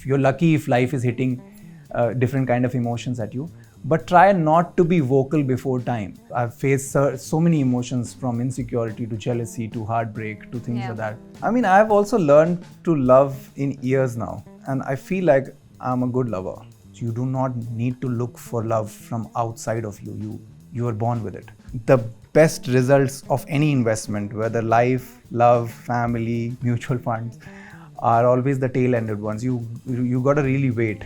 you're lucky if life is hitting different kind of emotions at you. But try not to be vocal before time. I've faced so many emotions, from insecurity to jealousy to heartbreak to things like that. I mean, I've also learned to love in years now, and I feel like I'm a good lover. You do not need to look for love from outside of you. You are born with it. The best results of any investment, whether life, love, family, mutual funds, are always the tail-ended ones. You got to really wait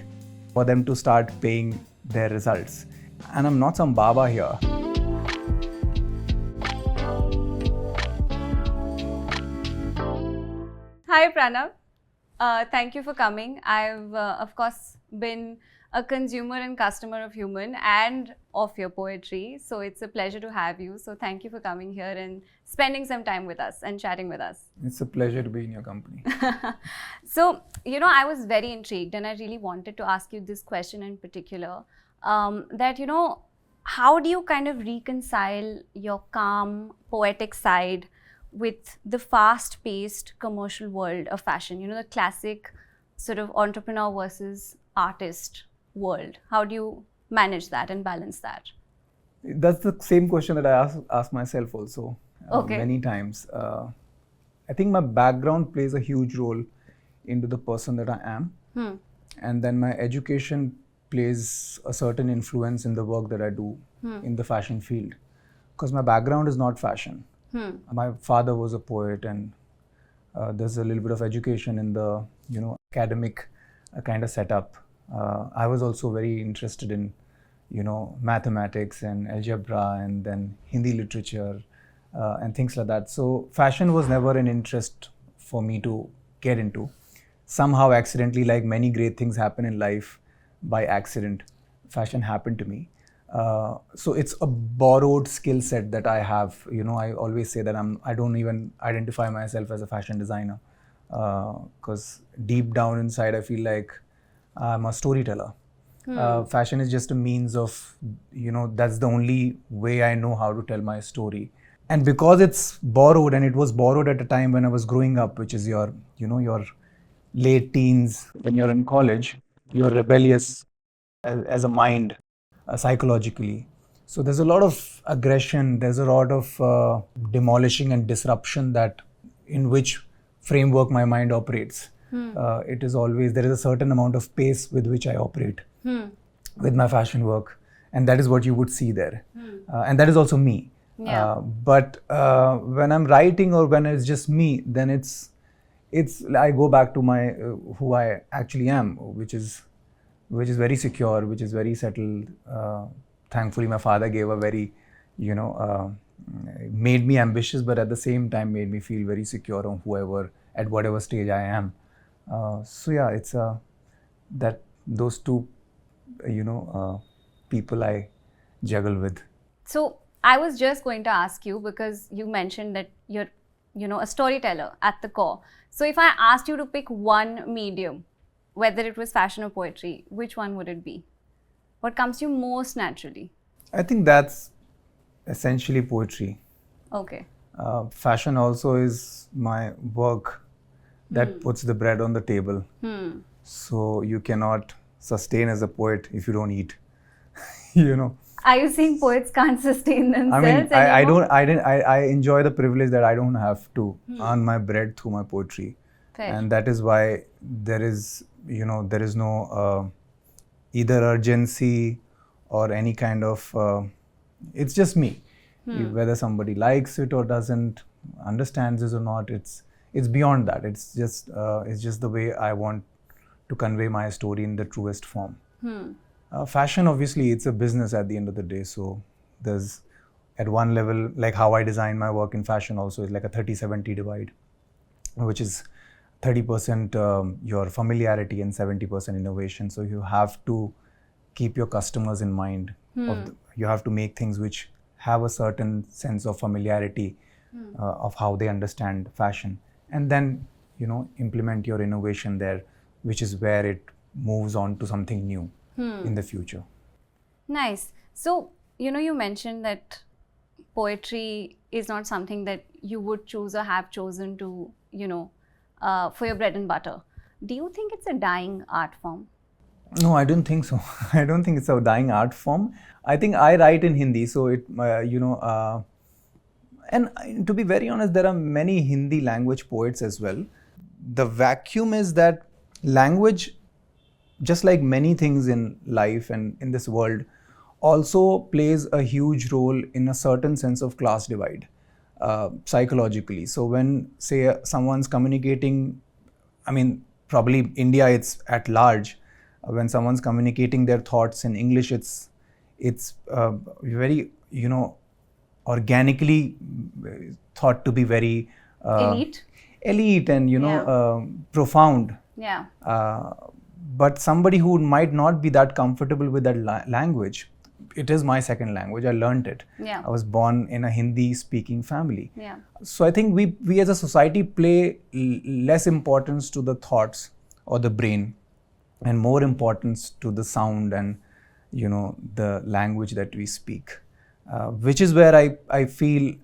for them to start paying their results. And I'm not some Baba here. Hi Pranav, thank you for coming. I've of course been a consumer and customer of Huemn and of your poetry, so it's a pleasure to have you. So thank you for coming here and spending some time with us and chatting with us. It's a pleasure to be in your company. So, I was very intrigued and I really wanted to ask you this question in particular, that, how do you kind of reconcile your calm, poetic side with the fast-paced commercial world of fashion, the classic sort of entrepreneur versus artist world? How do you manage that and balance that? That's the same question that I ask myself also many times. I think my background plays a huge role into the person that I am. And then my education plays a certain influence in the work that I do in the fashion field. Because my background is not fashion. My father was a poet, and there's a little bit of education in the academic kind of setup. I was also very interested in mathematics and algebra, and then Hindi literature and things like that. So fashion was never an interest for me to get into. Somehow accidentally, like many great things happen in life by accident, fashion happened to me. So it's a borrowed skill set that I have. I always say that I don't even identify myself as a fashion designer, because deep down inside I feel like I'm a storyteller. Fashion is just a means of, that's the only way I know how to tell my story. And because it's borrowed, and it was borrowed at a time when I was growing up, which is your late teens, when you're in college, you're rebellious as a mind, psychologically. So there's a lot of aggression, there's a lot of demolishing and disruption in which framework my mind operates. It is always, there is a certain amount of pace with which I operate with my fashion work, and that is what you would see there. And that is also me. But when I'm writing, or when it's just me, then it's I go back to my who I actually am, which is very secure, which is very settled. Thankfully, my father gave a very, made me ambitious, but at the same time made me feel very secure on at whatever stage I am. So yeah, it's that those two, people I juggle with. So I was just going to ask you, because you mentioned that you're, a storyteller at the core. So if I asked you to pick one medium, whether it was fashion or poetry, which one would it be? What comes to you most naturally? I think that's essentially poetry. Okay. Fashion also is my work that puts the bread on the table. So you cannot sustain as a poet if you don't eat. Are you saying poets can't sustain themselves anymore? I mean, I enjoy the privilege that I don't have to earn my bread through my poetry. Fair. And that is why there is no either urgency or any kind of, it's just me. Whether somebody likes it or doesn't, understands it or not, it's beyond that. It's just the way I want to convey my story in the truest form. Fashion, obviously, it's a business at the end of the day. So there's, at one level, like how I design my work in fashion also is like a 30-70 divide, which is 30% your familiarity and 70% innovation. So you have to keep your customers in mind. You have to make things which have a certain sense of familiarity of how they understand fashion, and then implement your innovation there, which is where it moves on to something new in the future. Nice. So, you mentioned that poetry is not something that you would choose or have chosen to, for your bread and butter. Do you think it's a dying art form? No, I don't think so. I don't think it's a dying art form. I think I write in Hindi, so and to be very honest, there are many Hindi language poets as well. The vacuum is that language, just like many things in life and in this world, also plays a huge role in a certain sense of class divide, psychologically. So when, say, someone's communicating, I mean, probably India, it's at large. When someone's communicating their thoughts in English, it's very, organically thought to be very elite and profound. Yeah. But somebody who might not be that comfortable with that language, it is my second language. I learned it. Yeah. I was born in a Hindi-speaking family. Yeah. So I think we as a society play less importance to the thoughts or the brain, and more importance to the sound and the language that we speak, which is where I feel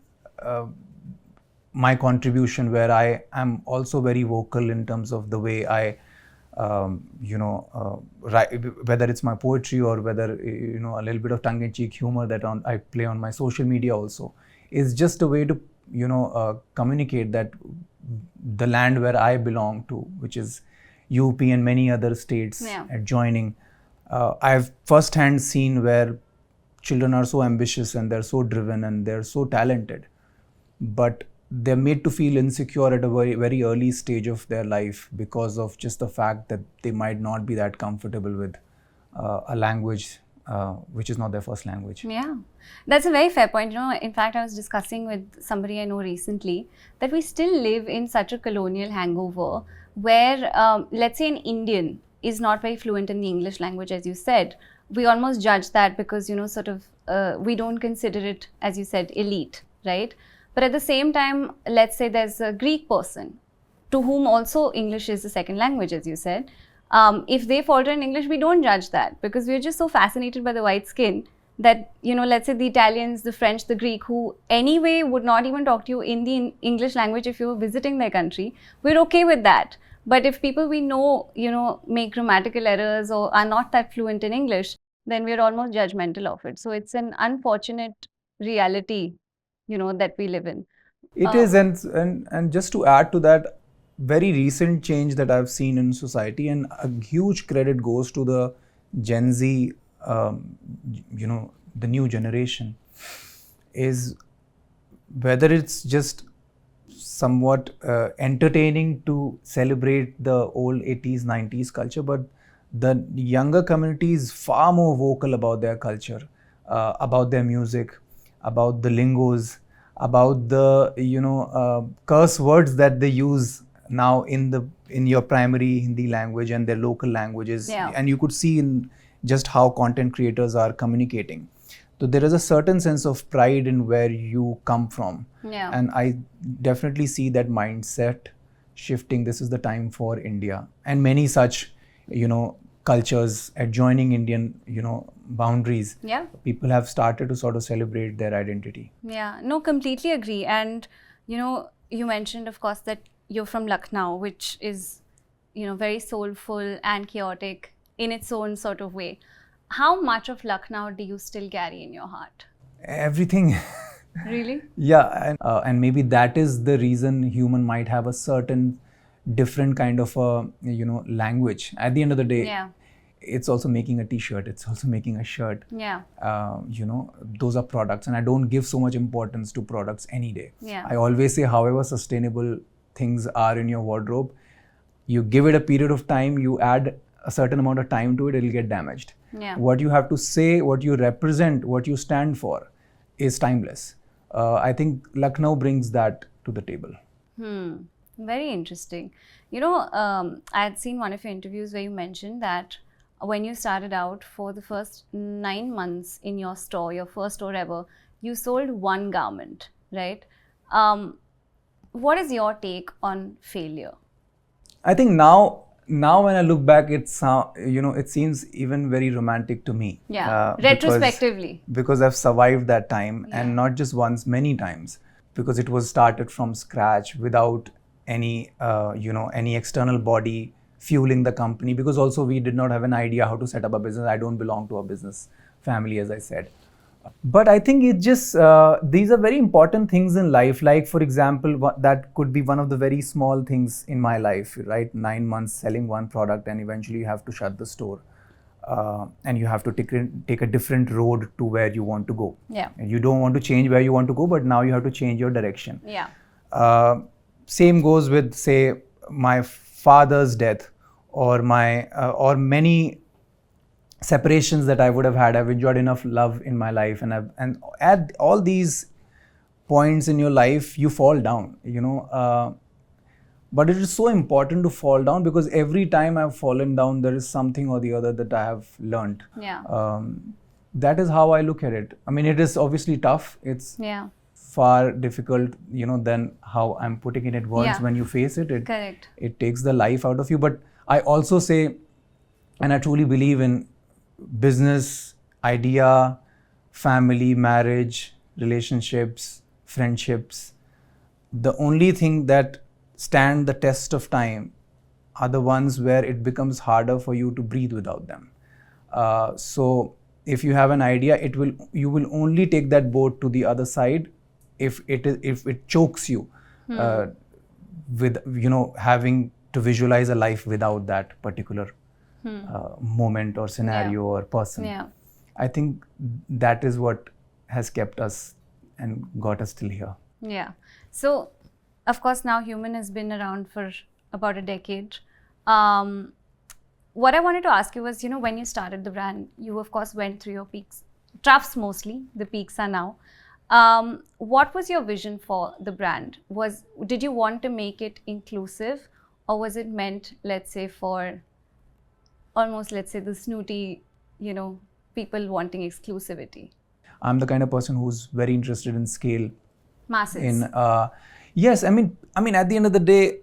my contribution, where I am also very vocal in terms of the way I write, whether it's my poetry or whether a little bit of tongue-in-cheek humor that I play on my social media also, is just a way to communicate that the land where I belong to, which is UP and many other states adjoining, I've firsthand seen where children are so ambitious and they're so driven and they're so talented, but they're made to feel insecure at a very, very early stage of their life because of just the fact that they might not be that comfortable with a language which is not their first language. Yeah, that's a very fair point. In fact, I was discussing with somebody I know recently that we still live in such a colonial hangover where, let's say, an Indian is not very fluent in the English language, as you said. We almost judge that because, we don't consider it, as you said, elite, right? But at the same time, let's say there's a Greek person to whom also English is the second language, as you said. If they falter in English, we don't judge that because we're just so fascinated by the white skin that, let's say the Italians, the French, the Greek, who anyway would not even talk to you in the English language if you were visiting their country, we're okay with that. But if people we know, make grammatical errors or are not that fluent in English, then we're almost judgmental of it. So it's an unfortunate reality, that we live in. It is, and just to add to that, very recent change that I've seen in society, and a huge credit goes to the Gen Z, the new generation, is whether it's just somewhat entertaining to celebrate the old 80s, 90s culture, but the younger community is far more vocal about their culture, about their music, about the lingos, about the curse words that they use now in your primary Hindi language and their local languages. And you could see in just how content creators are communicating. So there is a certain sense of pride in where you come from. And I definitely see that mindset shifting. This is the time for India and many such, cultures adjoining Indian, boundaries. People have started to sort of celebrate their identity. Yeah, no, completely agree. And, you mentioned, of course, that you're from Lucknow, which is, very soulful and chaotic in its own sort of way. How much of Lucknow do you still carry in your heart? Everything. Really? Yeah, and maybe that is the reason Huemn might have a certain different kind of language. At the end of the day, it's also making a t-shirt, it's also making a shirt. Those are products, and I don't give so much importance to products any day. I always say, however sustainable things are in your wardrobe, you give it a period of time, you add a certain amount of time to it, it'll get damaged. What you have to say, what you represent, what you stand for is timeless. I think Lucknow brings that to the table. Very interesting. I had seen one of your interviews where you mentioned that when you started out, for the first 9 months in your store, your first store ever, you sold one garment, right? What is your take on failure? I think now when I look back, it seems even very romantic to me. Retrospectively. Because I've survived that time, and not just once, many times, because it was started from scratch without any, any external body fueling the company, because also we did not have an idea how to set up a business. I don't belong to a business family, as I said. But I think it just, these are very important things in life. Like, for example, that could be one of the very small things in my life, right? 9 months selling one product, and eventually you have to shut the store. And you have to take a different road to where you want to go. Yeah. And you don't want to change where you want to go, but now you have to change your direction. Yeah. Same goes with, say, my father's death, or or many separations that I would have had. I've enjoyed enough love in my life, and at all these points in your life, you fall down, but it is so important to fall down, because every time I've fallen down, there is something or the other that I have learned. Yeah. That is how I look at it. I mean, it is obviously tough. It's far difficult, than how I'm putting it in words. Yeah. When you face it, Correct. It takes the life out of you. But I also say, and I truly believe in business, idea, family, marriage, relationships, friendships. The only thing that stand the test of time are the ones where it becomes harder for you to breathe without them. So if you have an idea, you will only take that boat to the other side if it chokes you with having to visualize a life without that particular moment or scenario or person. Yeah. I think that is what has kept us and got us till here. Yeah. So, of course, now Huemn has been around for about a decade. What I wanted to ask you was, when you started the brand, you of course went through your peaks, troughs mostly. The peaks are now. What was your vision for the brand? Did you want to make it inclusive, or was it meant, let's say, for almost, let's say, the snooty, people wanting exclusivity? I'm the kind of person who's very interested in scale. Masses. Yes, I mean, at the end of the day,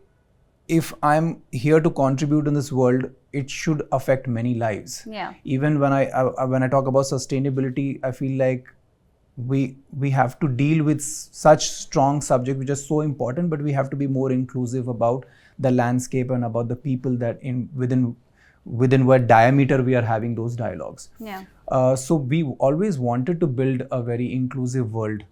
if I'm here to contribute in this world, it should affect many lives. Yeah. Even when I talk about sustainability, I feel like we have to deal with such strong subjects which are so important, but we have to be more inclusive about the landscape and about the people that within what diameter we are having those dialogues. Yeah. So we always wanted to build a very inclusive world.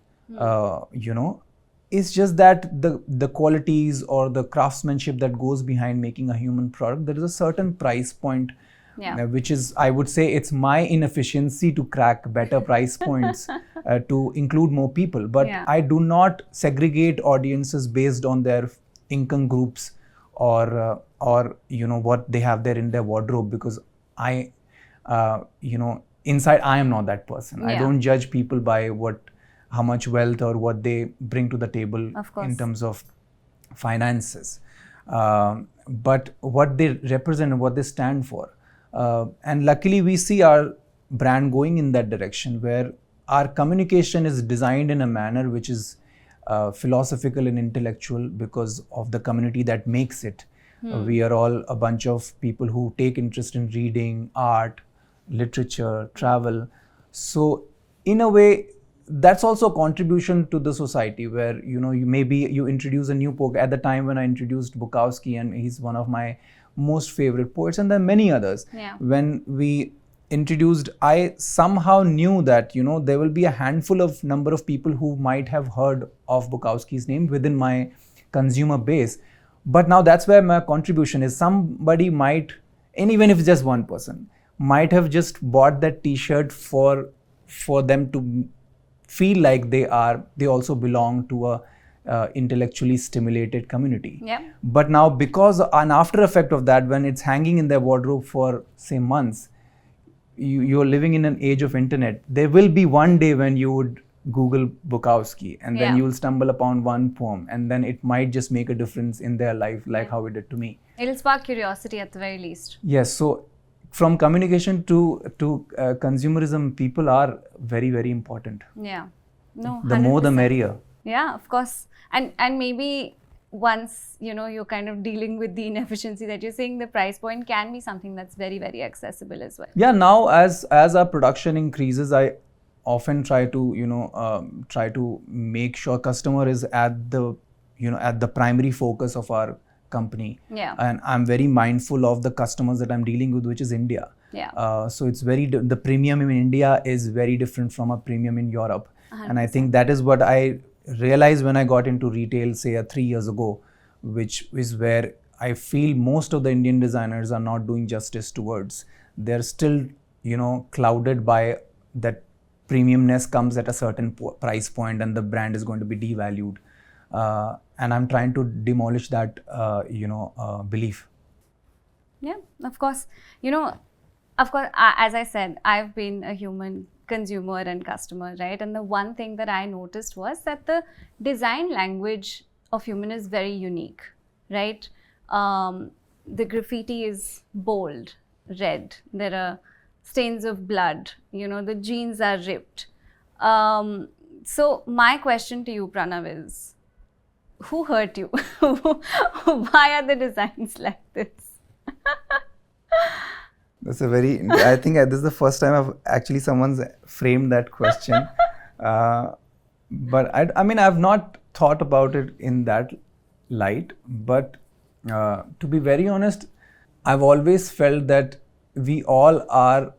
It's just that the qualities or the craftsmanship that goes behind making a human product, there is a certain price point, which is, I would say, it's my inefficiency to crack better price points to include more people. But I do not segregate audiences based on their income groups or what they have there in their wardrobe, because inside I am not that person. I don't judge people by how much wealth or what they bring to the table in terms of finances, but what they represent and what they stand for. And luckily we see our brand going in that direction, where our communication is designed in a manner which is philosophical and intellectual because of the community that makes it. We are all a bunch of people who take interest in reading, art, literature, travel. So in a way, that's also a contribution to the society, where you introduce a new poet. At the time when I introduced Bukowski, and he's one of my most favorite poets, and there are many others. When we introduced, I somehow knew that there will be a handful of number of people who might have heard of Bukowski's name within my consumer base. But now that's where my contribution is. Somebody might, and even if it's just one person, might have just bought that T-shirt for them to feel like they also belong to a intellectually stimulated community. But now, because an after effect of that, when it's hanging in their wardrobe for, say, months, you're living in an age of internet. There will be one day when you would Google Bukowski, and then you will stumble upon one poem, and then it might just make a difference in their life, like how it did to me. It'll spark curiosity at the very least. Yes. So from communication to consumerism, people are very, very important. Yeah. No, the 100%. More the merrier. Yeah, of course. And maybe once you're kind of dealing with the inefficiency that you're saying, the price point can be something that's very, very accessible as well. Yeah. Now, as our production increases, I often try to make sure customer is at the primary focus of our company. Yeah. And I'm very mindful of the customers that I'm dealing with, which is India. Yeah. So it's the premium in India is very different from a premium in Europe. 100%. And I think that is what I realized when I got into retail, say 3 years ago, which is where I feel most of the Indian designers are not doing justice towards. They're still, clouded by that premiumness comes at a certain price point and the brand is going to be devalued. And I'm trying to demolish that, belief. Yeah, of course. As I said, I've been a human consumer and customer, right? And the one thing that I noticed was that the design language of Huemn is very unique, right? The graffiti is bold, red. There are stains of blood. The jeans are ripped. So my question to you, Pranav, is who hurt you? Why are the designs like this? That's I think this is the first time I've actually someone's framed that question. But I mean, I've not thought about it in that light. But to be very honest, I've always felt that we all are,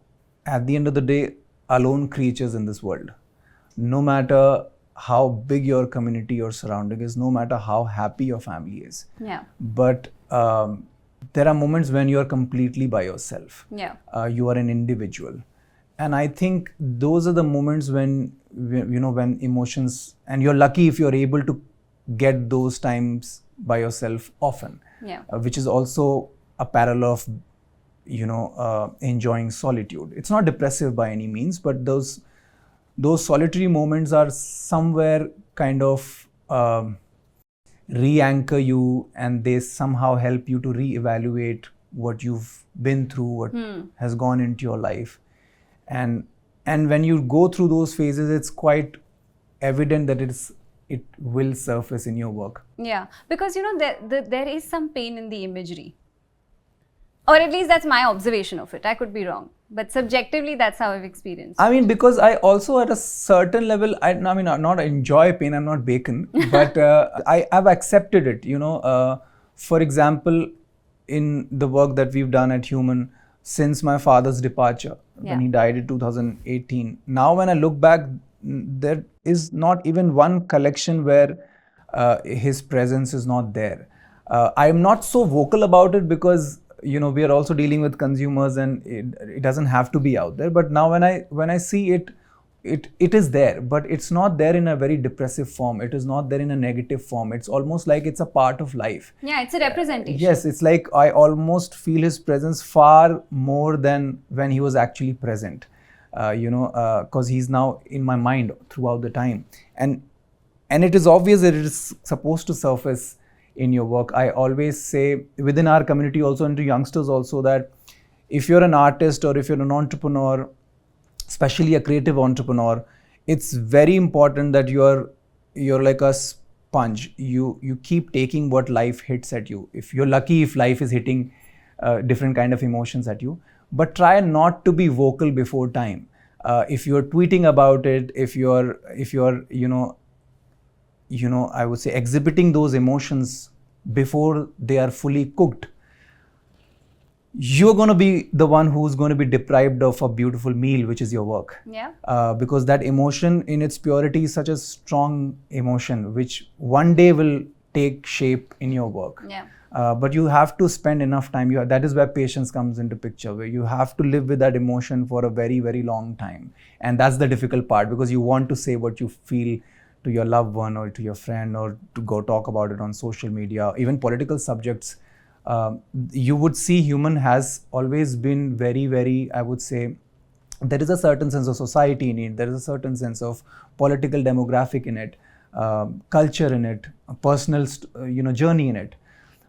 at the end of the day, alone creatures in this world. No matter how big your community or surrounding is, no matter how happy your family is. Yeah. But there are moments when you are completely by yourself. Yeah. You are an individual. And I think those are the moments when emotions, and you're lucky if you're able to get those times by yourself often. Yeah. Which is also a parallel of, enjoying solitude. It's not depressive by any means, but those solitary moments are somewhere kind of re-anchor you, and they somehow help you to re-evaluate what you've been through, what has gone into your life. And when you go through those phases, it's quite evident that it will surface in your work. Yeah, because there is some pain in the imagery. Or at least that's my observation of it. I could be wrong. But subjectively, that's how I've experienced it. I mean, because I also at a certain level, I mean, not enjoy pain, I'm not Bacon, but I've accepted it, For example, in the work that we've done at Huemn, since my father's departure, when he died in 2018, now when I look back, there is not even one collection where his presence is not there. I'm not so vocal about it because we are also dealing with consumers, and it doesn't have to be out there. But now when I see it is there, but it's not there in a very depressive form. It is not there in a negative form. It's almost like it's a part of life. Yeah, it's a representation. Yes, it's like I almost feel his presence far more than when he was actually present. Because he's now in my mind throughout the time, and it is obvious that it is supposed to surface in your work. I always say within our community also, and to youngsters also, that if you're an artist or if you're an entrepreneur, especially a creative entrepreneur, it's very important that you're like a sponge. You keep taking what life hits at you. If you're lucky, if life is hitting different kind of emotions at you, but try not to be vocal before time. If you're tweeting about it, if you're I would say exhibiting those emotions before they are fully cooked, you're going to be the one who's going to be deprived of a beautiful meal, which is your work. Yeah. Because that emotion in its purity is such a strong emotion, which one day will take shape in your work. Yeah. But you have to spend enough time. That is where patience comes into picture, where you have to live with that emotion for a very, very long time. And that's the difficult part, because you want to say what you feel to your loved one or to your friend, or to go talk about it on social media, even political subjects. You would see Huemn has always been very, very, I would say, there is a certain sense of society in it, there is a certain sense of political demographic in it, culture in it, a personal journey in it.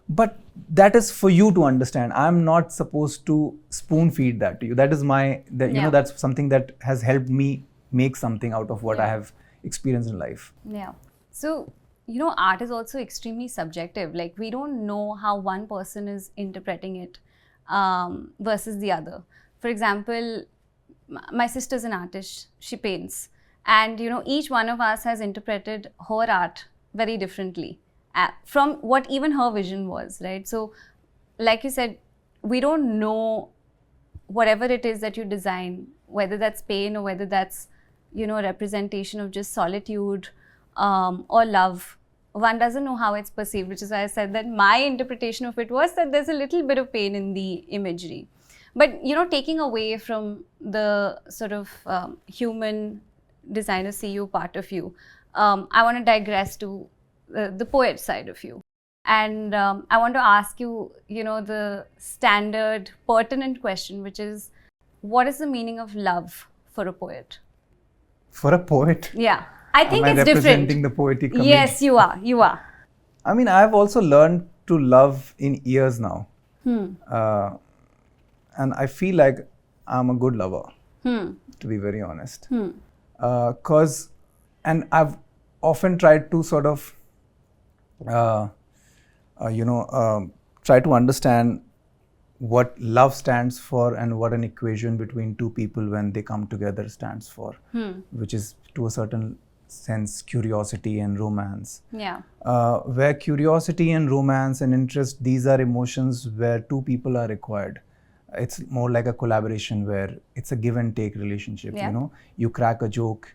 But that is for you to understand. I'm not supposed to spoon feed that to you. That is that's something that has helped me make something out of what I have experienced in life. Yeah. So, art is also extremely subjective. Like, we don't know how one person is interpreting it versus the other. For example, my sister's an artist. She paints. And, each one of us has interpreted her art very differently. from what even her vision was, right? So, like you said, we don't know whatever it is that you design, whether that's pain or whether that's, representation of just solitude or love. One doesn't know how it's perceived, which is why I said that my interpretation of it was that there's a little bit of pain in the imagery. But, taking away from the sort of human designer CEO part of you, I want to digress to the poet side of you. And I want to ask you, the standard pertinent question, which is, what is the meaning of love for a poet? For a poet? Yeah. I think it's different. Representing the poetic community? Yes, you are. You are. I mean, I've also learned to love in years now. And I feel like I'm a good lover, to be very honest. And I've often tried to sort of, try to understand what love stands for and what an equation between two people when they come together stands for, which is to a certain sense curiosity and romance. Yeah. Where curiosity and romance and interest, these are emotions where two people are required. It's more like a collaboration where it's a give and take relationship. Yeah. You crack a joke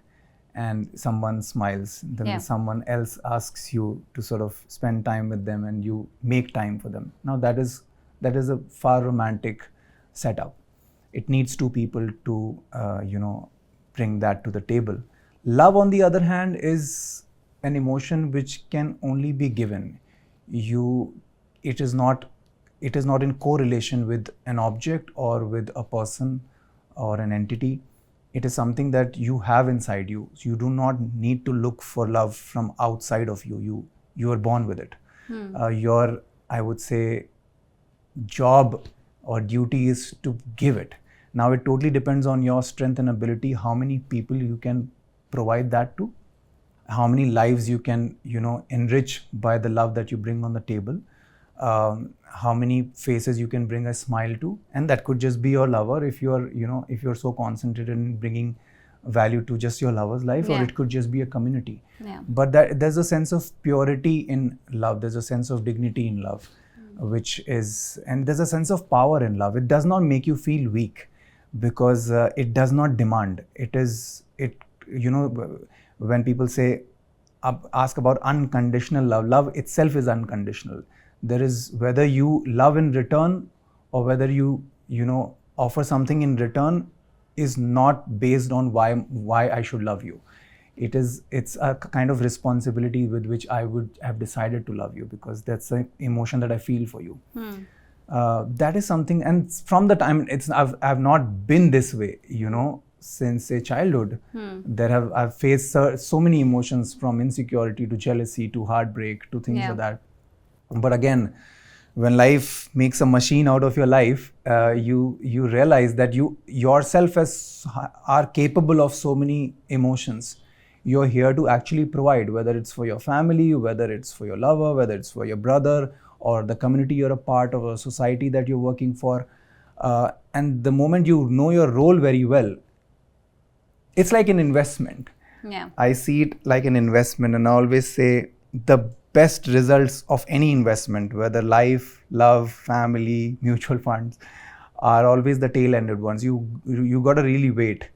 and someone smiles, then someone else asks you to sort of spend time with them and you make time for them. Now that is a far romantic setup. It needs two people to bring that to the table. Love, on the other hand, is an emotion which can only be given. It is not in correlation with an object or with a person or an entity. It is something that you have inside you. You do not need to look for love from outside of you. You are born with it. Your, I would say, job or duty is to give it. Now it totally depends on your strength and ability, how many people you can provide that to, how many lives you can, enrich by the love that you bring on the table, how many faces you can bring a smile to, and that could just be your lover if you're so concentrated in bringing value to just your lover's life, or it could just be a community. But there's a sense of purity in love, there's a sense of dignity in love, and there's a sense of power in love. It does not make you feel weak because it does not demand. When people ask about unconditional love, love itself is unconditional. There is, whether you love in return or whether you offer something in return, is not based on why I should love you. It's a kind of responsibility with which I would have decided to love you, because that's an emotion that I feel for you. That is something, and from the time I've not been this way, since say childhood. I've faced so many emotions, from insecurity to jealousy to heartbreak to things like that. But again, when life makes a machine out of your life, you realize that you yourself are capable of so many emotions. You're here to actually provide, whether it's for your family, whether it's for your lover, whether it's for your brother or the community you're a part of, a society that you're working for. And the moment you know your role very well, it's like an investment. I see it like an investment, and I always say the best results of any investment, whether life, love, family, mutual funds, are always the tail-ended ones. You got to really wait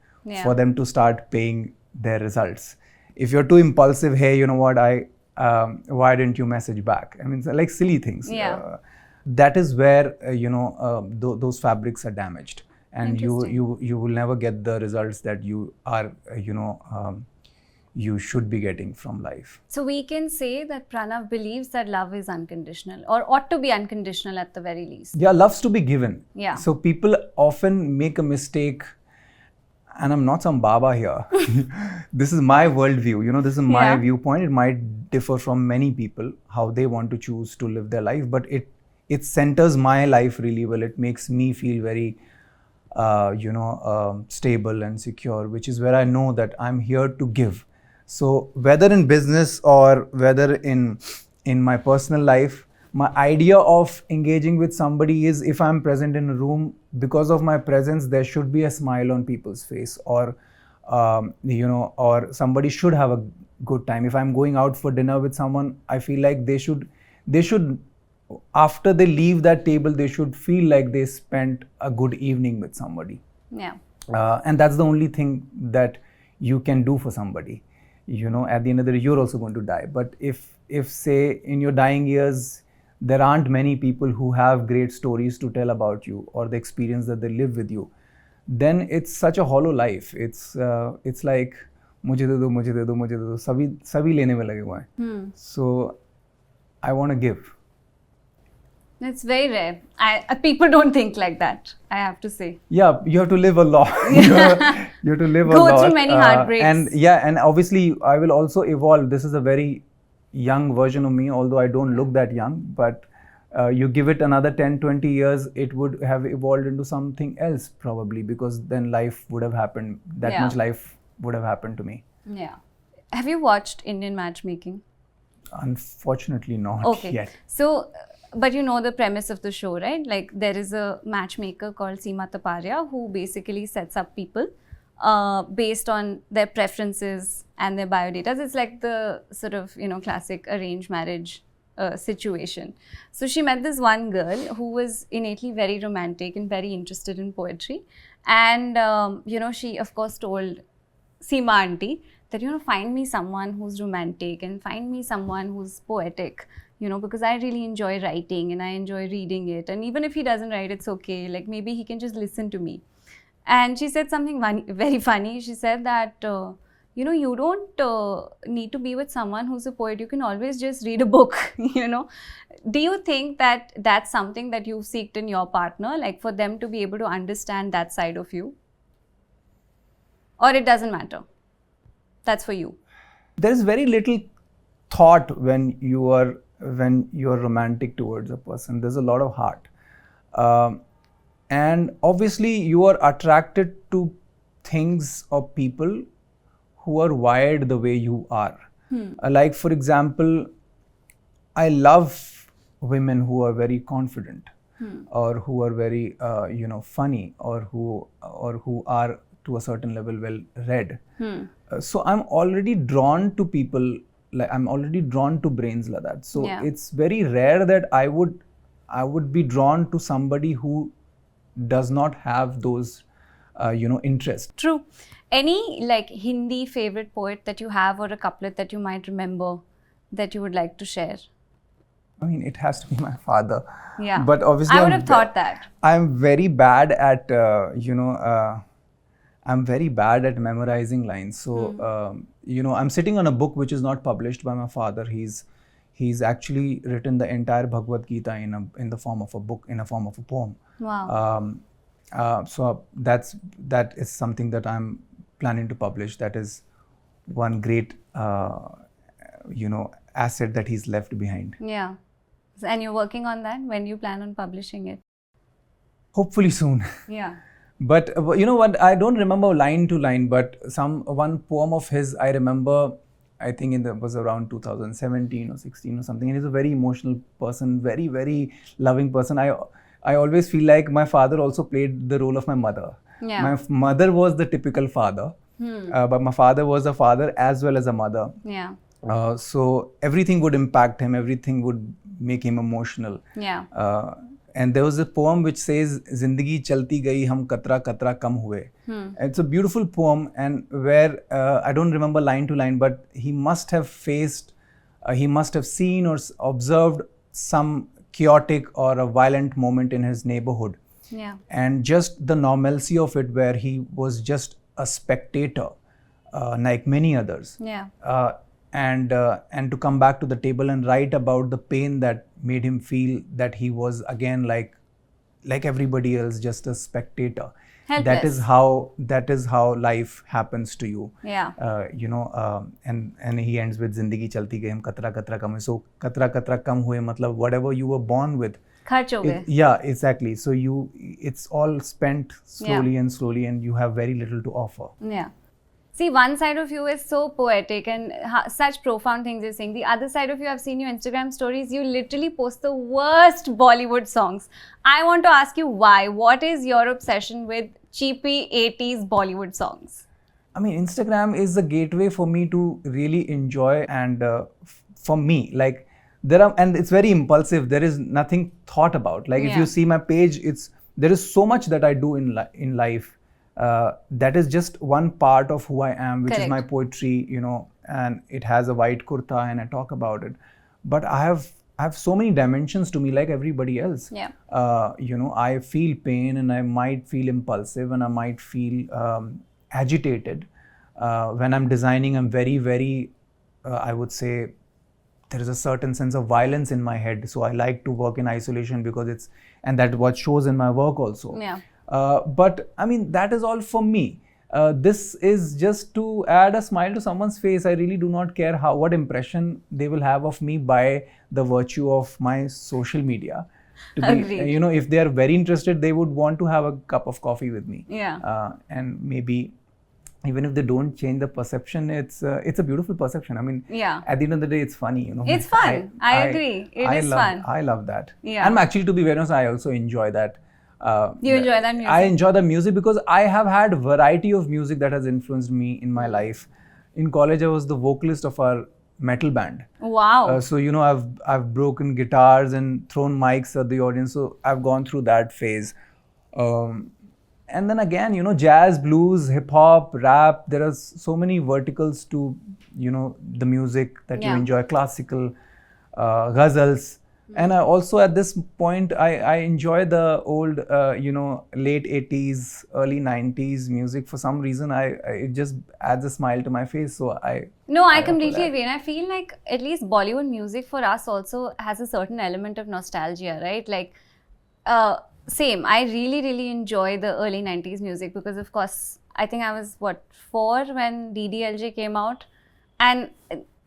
for them to start paying their results. If you're too impulsive, hey, you know what, why didn't you message back? I mean, it's like silly things. That is where those fabrics are damaged, and you will never get the results that you are you should be getting from life. So we can say that Pranav believes that love is unconditional, or ought to be unconditional at the very least. Yeah, love's to be given. So people often make a mistake, and I'm not some Baba here. This is my worldview, this is my viewpoint. It might differ from many people, how they want to choose to live their life, but it centers my life really well. It makes me feel very stable and secure, which is where I know that I'm here to give. So whether in business or whether in my personal life, my idea of engaging with somebody is, if I'm present in a room, because of my presence, there should be a smile on people's face, or or somebody should have good time. If I'm going out for dinner with someone, I feel like they should after they leave that table, they should feel like they spent a good evening with somebody. Yeah. And that's the only thing that you can do for somebody. You know, at the end of the day, you're also going to die. But if say in your dying years, there aren't many people who have great stories to tell about you or the experience that they live with you, then it's such a hollow life. It's like मुझे दे दो, मुझे दे दो, मुझे दे दो, सभी लेने में लगे हुए हैं. So I want to give. It's very rare. People don't think like that, I have to say. Yeah, you have to live a lot. You have to live a lot. Go through many heartbreaks. And obviously I will also evolve. This is a very young version of me, although I don't look that young. But you give it another 10, 20 years, it would have evolved into something else probably, because then life would have happened. That much life would have happened to me. Yeah. Have you watched Indian matchmaking? Unfortunately not yet. So, but you know the premise of the show, right? Like there is a matchmaker called Seema Taparia who basically sets up people based on their preferences and their biodata. It's like the sort of, you know, classic arranged marriage situation. So she met this one girl who was innately very romantic and very interested in poetry. And, you know, she of course told Seema auntie that, you know, find me someone who's romantic and find me someone who's poetic, you know, because I really enjoy writing and I enjoy reading it. And even if he doesn't write, it's okay. Like maybe he can just listen to me. And she said something very funny. She said that, you know, you don't need to be with someone who's a poet. You can always just read a book, you know. Do you think that that's something that you've seeked in your partner, like for them to be able to understand that side of you? Or it doesn't matter? That's for you. There is very little thought when you are romantic towards a person. There's a lot of heart. And obviously you are attracted to things or people who are wired the way you are. Like for example, I love women who are very confident or who are very you know, funny, or who are to a certain level well read. So I'm already drawn to people, like I'm already drawn to brains like that. So it's very rare that I would be drawn to somebody who does not have those you know, interests. True. Any like Hindi favorite poet that you have, or a couplet that you might remember that you would like to share? I mean, it has to be my father. Yeah. But obviously I would have thought that. I'm very bad at you know, I'm very bad at memorizing lines. So you know, I'm sitting on a book which is not published by my father. He's actually written the entire Bhagavad Gita in the form of a book, in a form of a poem. Wow. So that is something that I'm planning to publish. That is one great you know, asset that he's left behind. Yeah. And you're working on that? When do you plan on publishing it? Hopefully soon. Yeah. But you know what, I don't remember line to line, but one poem of his I remember, I think it was around 2017 or 16 or something. And he's a very emotional person, very, very loving person. I always feel like my father also played the role of my mother. Yeah. My mother was the typical father, but my father was a father as well as a mother. Yeah. So everything would impact him, everything would make him emotional. Yeah. And there was a poem which says, Zindagi chalti gayi, hum katra katra kam hue. It's a beautiful poem, and where I don't remember line to line, but he must have seen or observed some chaotic or a violent moment in his neighborhood. Yeah. And just the normalcy of it, where he was just a spectator, like many others. Yeah. And to come back to the table and write about the pain that made him feel that he was again like everybody else, just a spectator. Helpless. That is how life happens to you. Yeah. You know, and he ends with Zindagi chalti gayi, hum katra katra kam hue. So katra katra kam hue, matlab whatever you were born with. Kharch ho gaye. Yeah, exactly. So it's all spent slowly and slowly, and you have very little to offer. Yeah. See, one side of you is so poetic and such profound things you're saying. The other side of you, I've seen your Instagram stories, you literally post the worst Bollywood songs. I want to ask you why. What is your obsession with cheapy 80s Bollywood songs? I mean, Instagram is the gateway for me to really enjoy, and for me, like, and it's very impulsive. There is nothing thought about. Like, if you see my page, there is so much that I do in life. That is just one part of who I am, which is my poetry, and it has a white kurta and I talk about it. But I have so many dimensions to me, like everybody else. Yeah. I feel pain, and I might feel impulsive, and I might feel agitated. When I'm designing, I'm very, very, I would say, there is a certain sense of violence in my head. So I like to work in isolation because and that's what shows in my work also. Yeah. But I mean, that is all for me. This is just to add a smile to someone's face. I really do not care what impression they will have of me by the virtue of my social media. If they are very interested, they would want to have a cup of coffee with me. Yeah. And maybe even if they don't change the perception, it's a beautiful perception. I mean, at the end of the day, it's funny, It's fun. I agree. It is fun. I love that. Yeah. And actually, to be very honest, I also enjoy that. You enjoy that music? I enjoy the music because I have had variety of music that has influenced me in my life. In college, I was the vocalist of our metal band. Wow. So I've broken guitars and thrown mics at the audience. So I've gone through that phase. And then again, jazz, blues, hip hop, rap. There are so many verticals to the music that you enjoy. Classical, ghazals. And I also, at this point, I enjoy the old, late 80s, early 90s music. For some reason, it just adds a smile to my face. So I completely agree. And I feel like at least Bollywood music for us also has a certain element of nostalgia, right? Like, same. I really, really enjoy the early 90s music because, of course, I think I was, 4 when DDLJ came out. And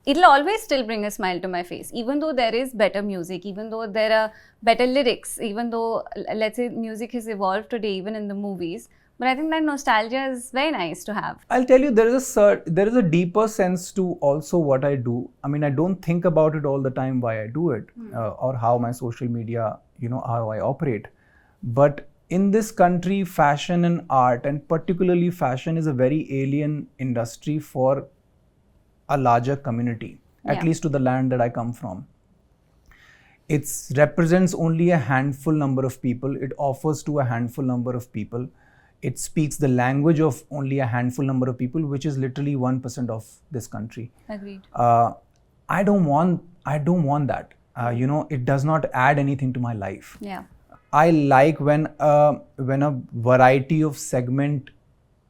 it'll always still bring a smile to my face, even though there is better music, even though there are better lyrics, even though, let's say, music has evolved today, even in the movies. But I think that nostalgia is very nice to have. I'll tell you, there is a deeper sense to also what I do. I mean, I don't think about it all the time why I do it, or how my social media, how I operate. But in this country, fashion and art, and particularly fashion, is a very alien industry for a larger community, at least to the land that I come from. It represents only a handful number of people. It offers to a handful number of people. It speaks the language of only a handful number of people, which is literally 1% of this country. Agreed. I don't want that. It does not add anything to my life. Yeah. I like when a variety of segment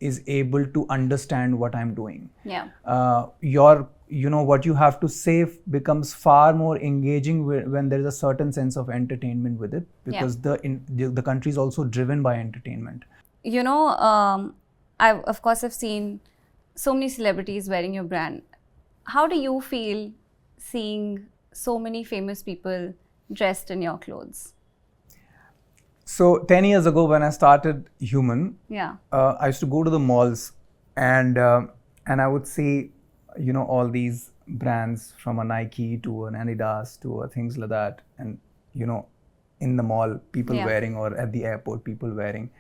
is able to understand what I'm doing. Yeah. What you have to say becomes far more engaging when there is a certain sense of entertainment with it, because the country is also driven by entertainment. I of course have seen so many celebrities wearing your brand. How do you feel seeing so many famous people dressed in your clothes? So 10 years ago, when I started Huemn, I used to go to the malls and I would see, all these brands, from a Nike to an Adidas to things like that, and in the mall, people wearing, or at the airport, people wearing.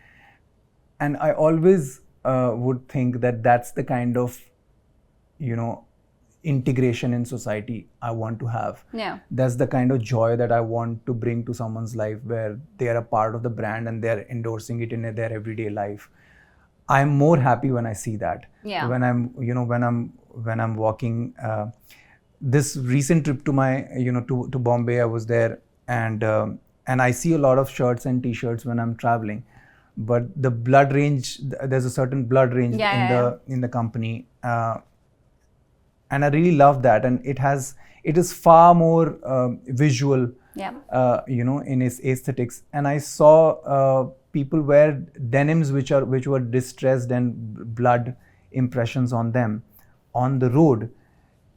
And I always would think that that's the kind of, integration in society I want to have. Yeah. That's the kind of joy that I want to bring to someone's life, where they are a part of the brand and they're endorsing it in their everyday life. I'm more happy when I see that. Yeah. When I'm walking. This recent trip to my, to Bombay, I was there, and I see a lot of shirts and t-shirts when I'm traveling. But the blood range, there's a certain blood range in the company. And I really love that, and it is far more visual, in its aesthetics. And I saw people wear denims which were distressed and blood impressions on them on the road,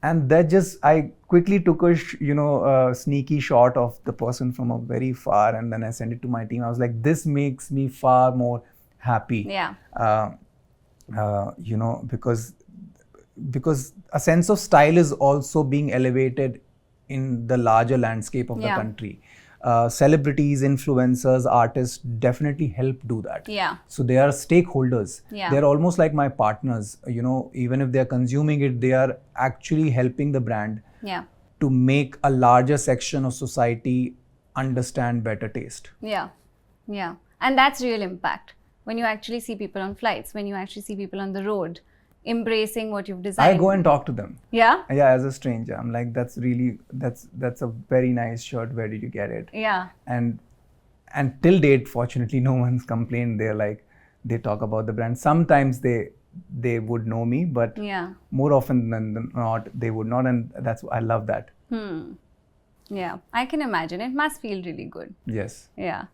and that I quickly took a sneaky shot of the person from a very far, and then I sent it to my team. I was like, this makes me far more happy. Yeah. Because a sense of style is also being elevated in the larger landscape of the country. celebrities, influencers, artists definitely help do that. Yeah. So they are stakeholders. Yeah. They're almost like my partners. Even if they're consuming it, they are actually helping the brand to make a larger section of society understand better taste. Yeah. Yeah. And that's real impact. When you actually see people on flights, when you actually see people on the road, embracing what you've designed. I go and talk to them. Yeah? Yeah, as a stranger. I'm like, that's a very nice shirt. Where did you get it? Yeah. And till date, fortunately, no one's complained. They're like, they talk about the brand. Sometimes they would know me, but more often than not, they would not. And I love that. Yeah, I can imagine. It must feel really good. Yes. Yeah.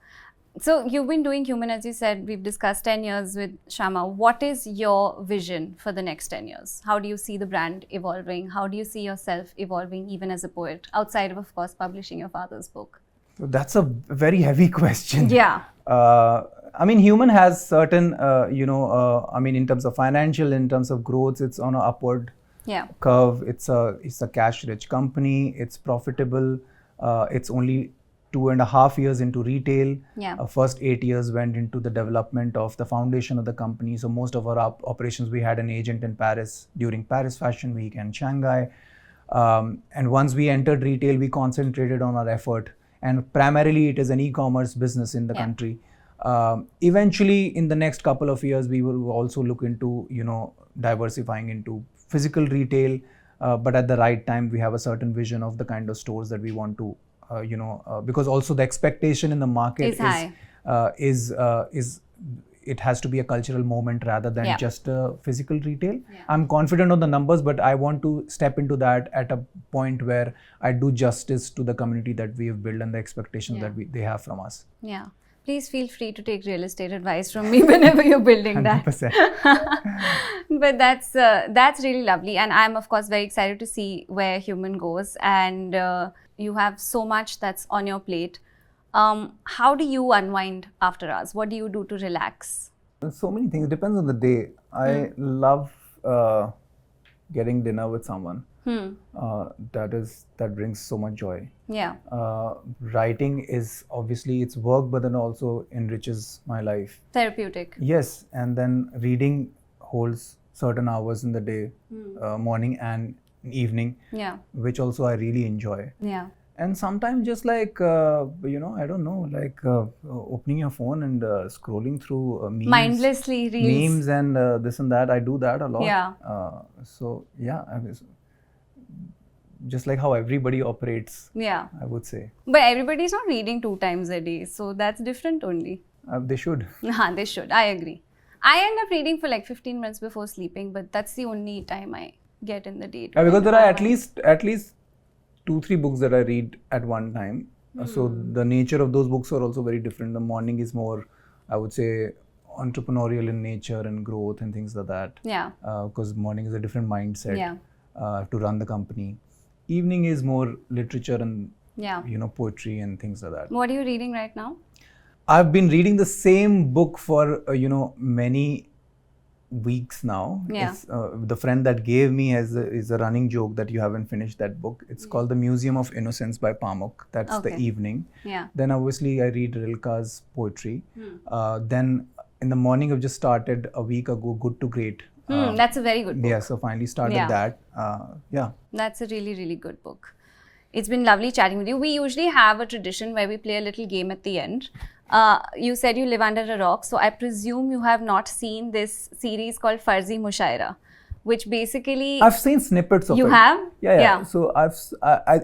So you've been doing Huemn, as you said, we've discussed 10 years with Shama. What is your vision for the next 10 years? How do you see the brand evolving? How do you see yourself evolving even as a poet, outside of course, publishing your father's book? So that's a very heavy question. Yeah. I mean, Huemn has certain, in terms of financial, in terms of growth, it's on an upward curve. It's a cash-rich company. It's profitable. It's only 2.5 years into retail. First 8 years went into the development of the foundation of the company. So most of our operations, we had an agent in Paris during Paris Fashion Week and Shanghai. And once we entered retail, we concentrated on our effort. And primarily, it is an e-commerce business in the country. Eventually, in the next couple of years, we will also look into, diversifying into physical retail. But at the right time, we have a certain vision of the kind of stores that we want to because also the expectation in the market is it has to be a cultural moment rather than just a physical retail. I'm confident on the numbers, but I want to step into that at a point where I do justice to the community that we have built and the expectations that they have from us. Yeah. Please feel free to take real estate advice from me whenever you're building that. 100%. But that's really lovely, and I'm of course very excited to see where Huemn goes. And you have so much that's on your plate. How do you unwind after hours? What do you do to relax? So many things. Depends on the day. I love getting dinner with someone. That brings so much joy. Yeah. Writing is obviously it's work, but then also enriches my life. Therapeutic. Yes, and then reading holds certain hours in the day, morning and evening. Yeah. Which also I really enjoy. Yeah. And sometimes just like, I don't know, like opening your phone and scrolling through memes. Mindlessly reels. Memes and this and that. I do that a lot. Yeah. Just like how everybody operates. Yeah. I would say. But everybody's not reading 2 times a day. So that's different only. They should. They should. I agree. I end up reading for like 15 minutes before sleeping, but that's the only time I get in the day. Because there are at least 2-3 books that I read at one time. So the nature of those books are also very different. The morning is more, I would say, entrepreneurial in nature and growth and things like that. Yeah. Because morning is a different mindset to run the company. Evening is more literature and poetry and things like that. What are you reading right now? I've been reading the same book for many weeks now. Yeah. The friend that gave me is a running joke that you haven't finished that book. It's called The Museum of Innocence by Pamuk. That's the evening. Yeah. Then obviously I read Rilke's poetry. Then in the morning I've just started a week ago Good to Great. That's a very good book. Yeah, so finally started that. That's a really, really good book. It's been lovely chatting with you. We usually have a tradition where we play a little game at the end. You said you live under a rock, so I presume you have not seen this series called Farzi Mushaira, which basically... I've seen snippets of it. You have? Yeah. So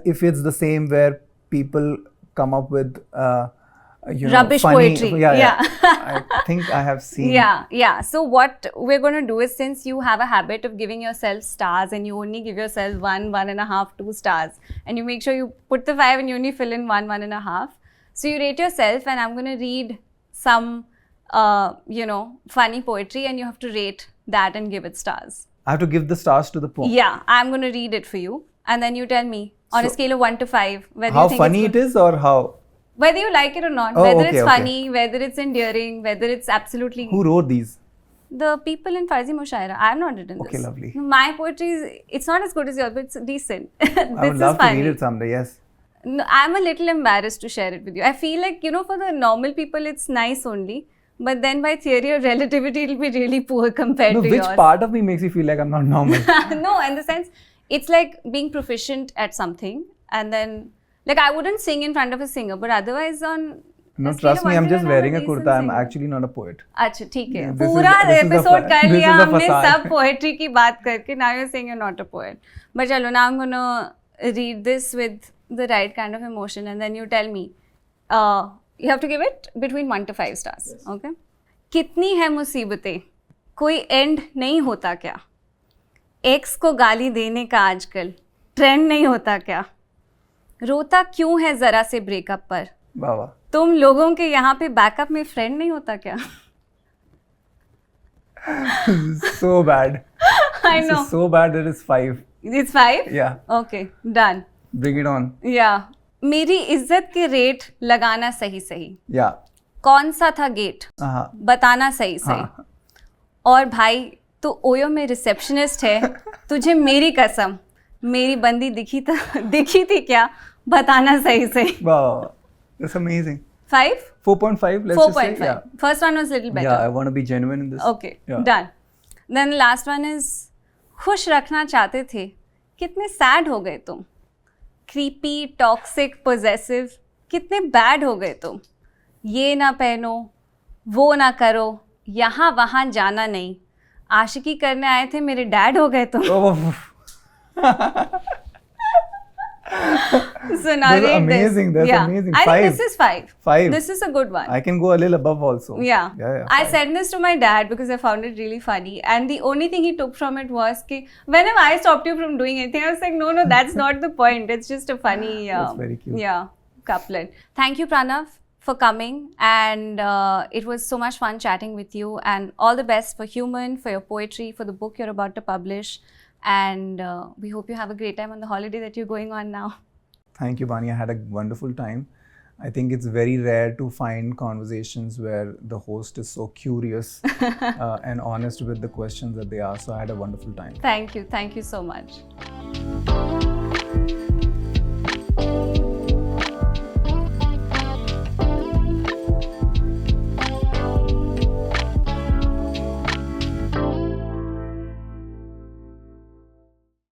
if it's the same where people come up with... rubbish funny poetry. Yeah. I think I have seen. Yeah. So what we're going to do is, since you have a habit of giving yourself stars and you only give yourself 1.5, 2 stars, and you make sure you put the 5 and you only fill in 1.5. So you rate yourself, and I'm going to read some, funny poetry, and you have to rate that and give it stars. I have to give the stars to the poem. Yeah, I'm going to read it for you, and then you tell me on a scale of 1 to 5 whether how you think funny it is or how. Whether you like it or not, whether it's funny, whether it's endearing, whether it's absolutely... Who wrote these? The people in Farzi Mushaira. I have not written this. Okay, lovely. My poetry it's not as good as yours, but it's decent. I would love to read it someday, yes. No, I'm a little embarrassed to share it with you. I feel like, for the normal people, it's nice only. But then by theory of relativity, it'll be really poor compared to which yours. Which part of me makes you feel like I'm not normal? No, in the sense, it's like being proficient at something. And then, like, I wouldn't sing in front of a singer, but otherwise on... No, trust me, I'm just wearing a kurta. I'm actually not a poet. अच्छा ठीक है पूरा episode कर लिया हमने सब poetry की बात करके. Now you're saying you're not a poet. But चलो, now I'm gonna read this with the right kind of emotion and then you tell me. You have to give it between 1 to 5 stars. Yes. Okay. कितनी है मुसीबतें, कोई and नहीं होता क्या? X को गाली देने का आजकल ट्रेंड नहीं होता क्या? रोता क्यों है जरा से ब्रेकअप पर? वाह. तुम लोगों के यहाँ पे बैकअप में फ्रेंड नहीं होता क्या? So bad. I know. This is so bad that it's 5. It's 5? Yeah. Okay, done. Bring it on. Yeah. मेरी इज्जत के रेट लगाना सही सही. Yeah. कौन सा था गेट? बताना सही सही. और भाई तू ओयो में रिसेप्शनिस्ट है, तुझे मेरी कसम मेरी बंदी दिखी थी क्या? बताना सही सही. Wow. That's amazing. 5? 4.5, let's 4.5. just say. Yeah. First one was a little better. Yeah, I want to be genuine in this. Okay, done. Then the last one is, खुश रखना चाहते थे, कितने sad हो गए तुम. Creepy, toxic, possessive, कितने bad हो गए तुम. ये ना पहनो, वो ना करो, यहाँ वहाँ जाना नहीं. आशिकी करने आए थे, मेरे dad हो गए तुम. So now that's amazing. That's amazing. 5. I think this is 5. 5. This is a good one. I can go a little above also. Yeah. I 5. said this to my dad because I found it really funny. And the only thing he took from it was कि whenever I stopped you from doing anything, I was like, no, that's not the point. It's just a funny, that's very cute. Yeah, couplet. Thank you, Pranav, for coming. And it was so much fun chatting with you. And all the best for Huemn, for your poetry, for the book you're about to publish. And we hope you have a great time on the holiday that you're going on now. Thank you, Bani. I had a wonderful time. I think it's very rare to find conversations where the host is so curious and honest with the questions that they ask. So I had a wonderful time. Thank you. Thank you so much.